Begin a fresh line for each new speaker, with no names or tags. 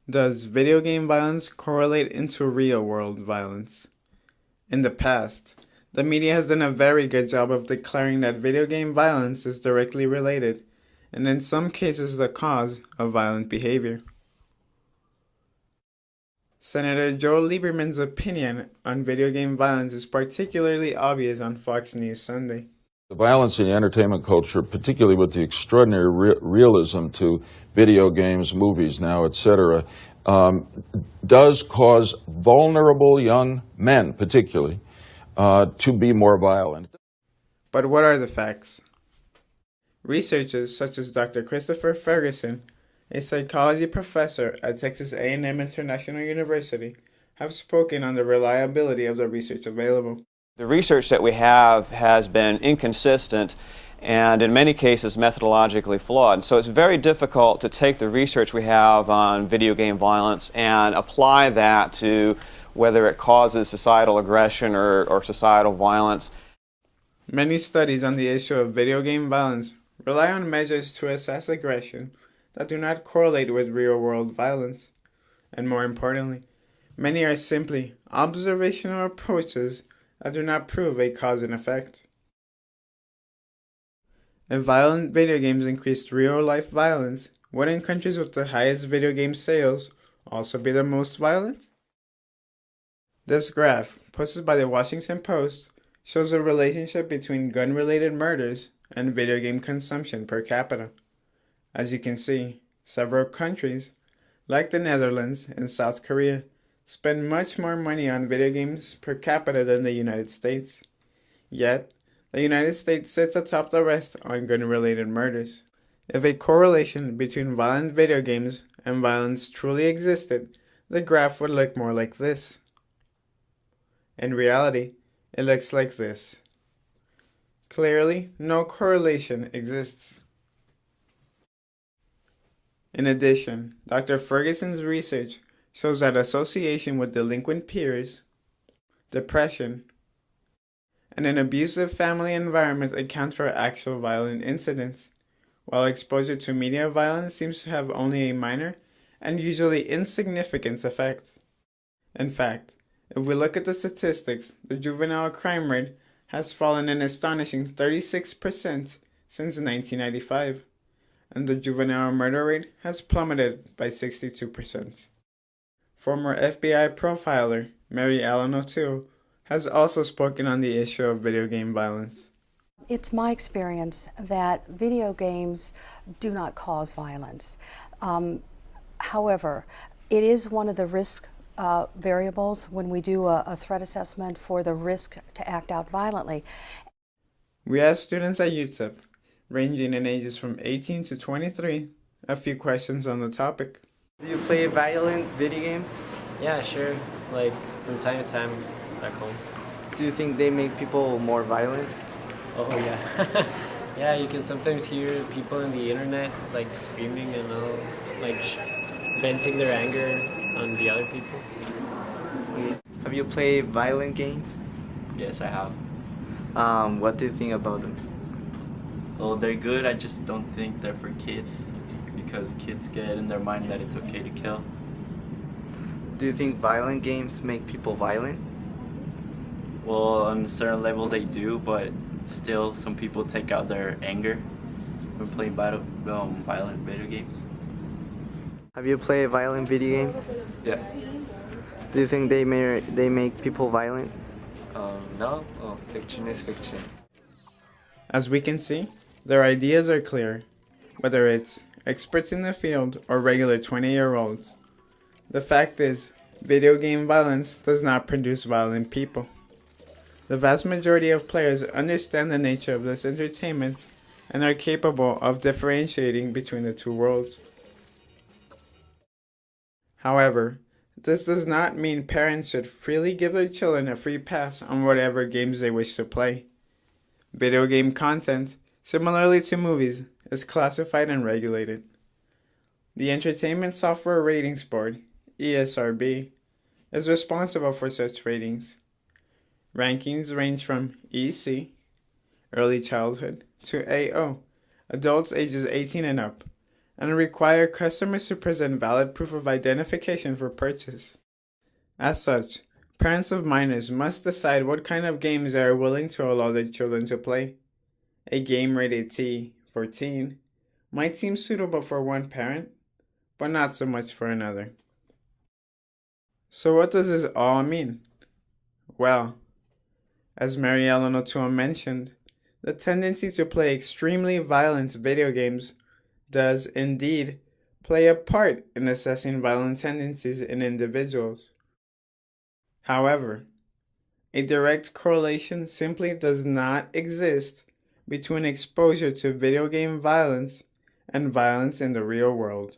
Does video game violence correlate into real world violence? In the past, the media has done a very good job of declaring that video game violence is directly related, and in some cases the cause of violent behavior. Senator Joe Lieberman's opinion on video game violence is particularly obvious on Fox News Sunday.
The violence in the entertainment culture, particularly with the extraordinary realism to video games, movies now, etc., does cause vulnerable young men, particularly, to be more violent.
But what are the facts? Researchers such as Dr. Christopher Ferguson, a psychology professor at Texas A&M International University, have spoken on the reliability of the research available.
The research that we have has been inconsistent and in many cases methodologically flawed. So it's very difficult to take the research we have on video game violence and apply that to whether it causes societal aggression or societal violence.
Many studies on the issue of video game violence rely on measures to assess aggression that do not correlate with real-world violence. And more importantly, many are simply observational approaches that do not prove a cause and effect. If violent video games increased real-life violence, wouldn't countries with the highest video game sales also be the most violent? This graph, posted by the Washington Post, shows a relationship between gun-related murders and video game consumption per capita. As you can see, several countries, like the Netherlands and South Korea, spend much more money on video games per capita than the United States. Yet, the United States sits atop the rest on gun-related murders. If a correlation between violent video games and violence truly existed, the graph would look more like this. In reality, it looks like this. Clearly, no correlation exists. In addition, Dr. Ferguson's research shows that association with delinquent peers, depression, and an abusive family environment account for actual violent incidents, while exposure to media violence seems to have only a minor and usually insignificant effect. In fact, if we look at the statistics, the juvenile crime rate has fallen an astonishing 36% since 1995, and the juvenile murder rate has plummeted by 62%. Former FBI profiler Mary Ellen O'Toole has also spoken on the issue of video game violence.
It's my experience that video games do not cause violence. However, it is one of the risk variables when we do a threat assessment for the risk to act out violently.
We asked students at UTEP, ranging in ages from 18 to 23, a few questions on the topic.
Do you play violent video games?
Yeah, sure. Like from time to time back home.
Do you think they make people more violent?
Oh yeah. Yeah, you can sometimes hear people on the internet like screaming and all, like venting their anger on the other people.
Have you played violent games?
Yes, I have.
What do you think about them?
Well, they're good. I just don't think they're for kids because kids get in their mind that it's okay to kill.
Do you think violent games make people violent?
Well, on a certain level they do, but still some people take out their anger when playing violent video games.
Have you played violent video games?
Yes.
Do you think they make people violent?
No. Oh, fiction is fiction.
As we can see, their ideas are clear, whether it's experts in the field or regular 20-year-olds. The fact is, video game violence does not produce violent people. The vast majority of players understand the nature of this entertainment and are capable of differentiating between the two worlds. However, this does not mean parents should freely give their children a free pass on whatever games they wish to play. Video game content, similarly to movies, is classified and regulated. The Entertainment Software Ratings Board, ESRB, is responsible for such ratings. Rankings range from EC, early childhood, to AO, adults ages 18 and up, and require customers to present valid proof of identification for purchase. As such, parents of minors must decide what kind of games they are willing to allow their children to play. A game rated T for teen might seem suitable for one parent, but not so much for another. So what does this all mean? Well, as Mary Ellen O'Toole mentioned, the tendency to play extremely violent video games does indeed play a part in assessing violent tendencies in individuals. However, a direct correlation simply does not exist between exposure to video game violence and violence in the real world.